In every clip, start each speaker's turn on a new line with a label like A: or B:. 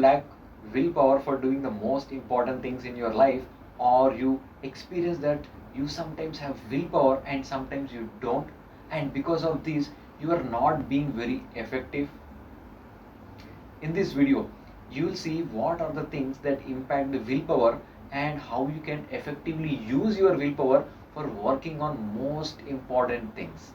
A: lack willpower for doing the most important things in your life, or you experience that you sometimes have willpower and sometimes you don't, and because of this you are not being very effective. In this video, you will see what are the things that impact the willpower and how you can effectively use your willpower for working on most important things.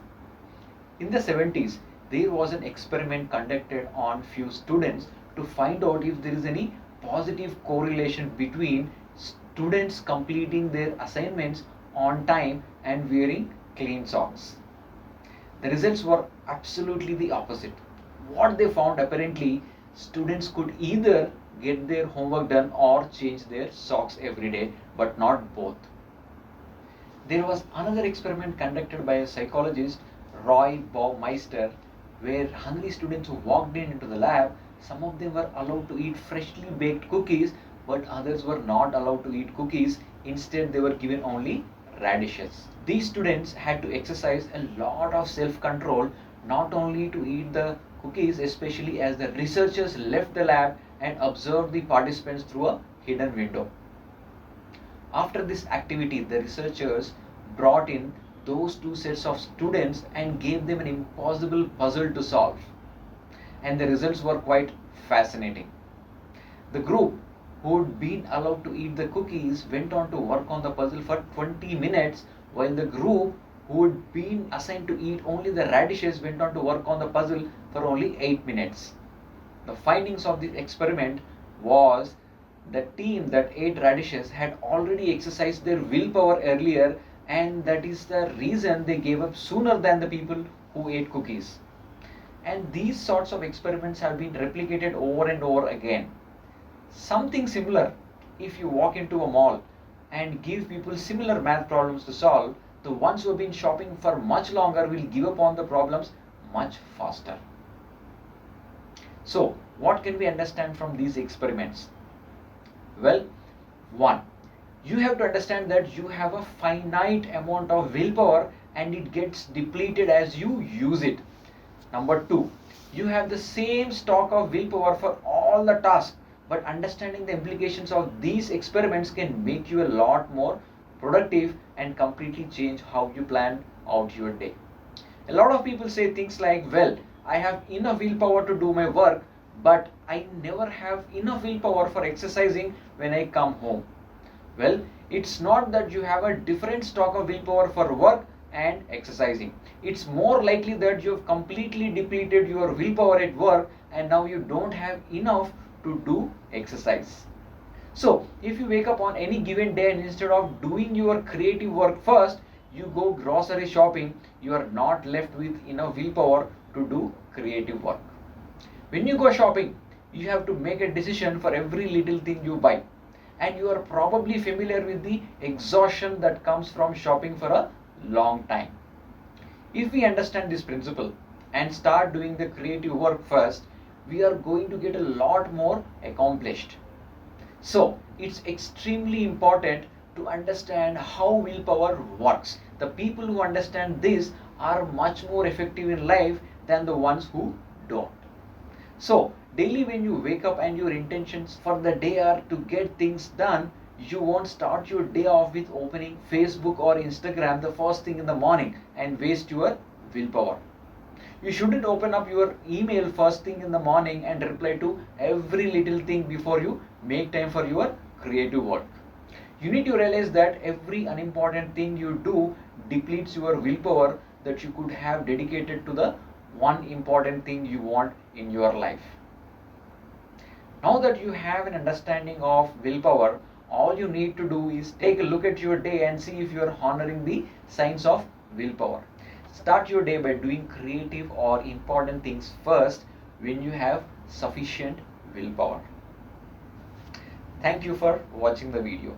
A: In the 70s, there was an experiment conducted on few students to find out if there is any positive correlation between students completing their assignments on time and wearing clean socks. The results were absolutely the opposite. What they found, apparently, students could either get their homework done or change their socks every day, but not both. There was another experiment conducted by a psychologist, Roy Baumeister, where hungry students who walked into the lab, some of them were allowed to eat freshly baked cookies, but others were not allowed to eat cookies. Instead, they were given only radishes. These students had to exercise a lot of self-control, not only to eat the cookies, especially as the researchers left the lab and observed the participants through a hidden window. After this activity, the researchers brought in those two sets of students and gave them an impossible puzzle to solve. And the results were quite fascinating. The group who had been allowed to eat the cookies went on to work on the puzzle for 20 minutes, while the group who had been assigned to eat only the radishes went on to work on the puzzle for only 8 minutes. The findings of this experiment was the team that ate radishes had already exercised their willpower earlier, and that is the reason they gave up sooner than the people who ate cookies. And these sorts of experiments have been replicated over and over again. Something similar, if you walk into a mall and give people similar math problems to solve, the ones who have been shopping for much longer will give up on the problems much faster. So, what can we understand from these experiments? Well, 1. You have to understand that you have a finite amount of willpower and it gets depleted as you use it. Number 2. You have the same stock of willpower for all the tasks, but understanding the implications of these experiments can make you a lot more productive and completely change how you plan out your day. A lot of people say things like, well, I have enough willpower to do my work, but I never have enough willpower for exercising when I come home. Well, it's not that you have a different stock of willpower for work and exercising. It's more likely that you have completely depleted your willpower at work and now you don't have enough to do exercise. So, if you wake up on any given day and instead of doing your creative work first, you go grocery shopping, you are not left with enough willpower to do creative work. When you go shopping, you have to make a decision for every little thing you buy. And you are probably familiar with the exhaustion that comes from shopping for a long time. If we understand this principle and start doing the creative work first, we are going to get a lot more accomplished. So, it's extremely important to understand how willpower works. The people who understand this are much more effective in life than the ones who don't. So, daily when you wake up and your intentions for the day are to get things done, you won't start your day off with opening Facebook or Instagram the first thing in the morning and waste your willpower. You shouldn't open up your email first thing in the morning and reply to every little thing before you make time for your creative work. You need to realize that every unimportant thing you do depletes your willpower that you could have dedicated to the one important thing you want in your life. Now that you have an understanding of willpower, all you need to do is take a look at your day and see if you are honoring the signs of willpower. Start your day by doing creative or important things first when you have sufficient willpower. Thank you for watching the video.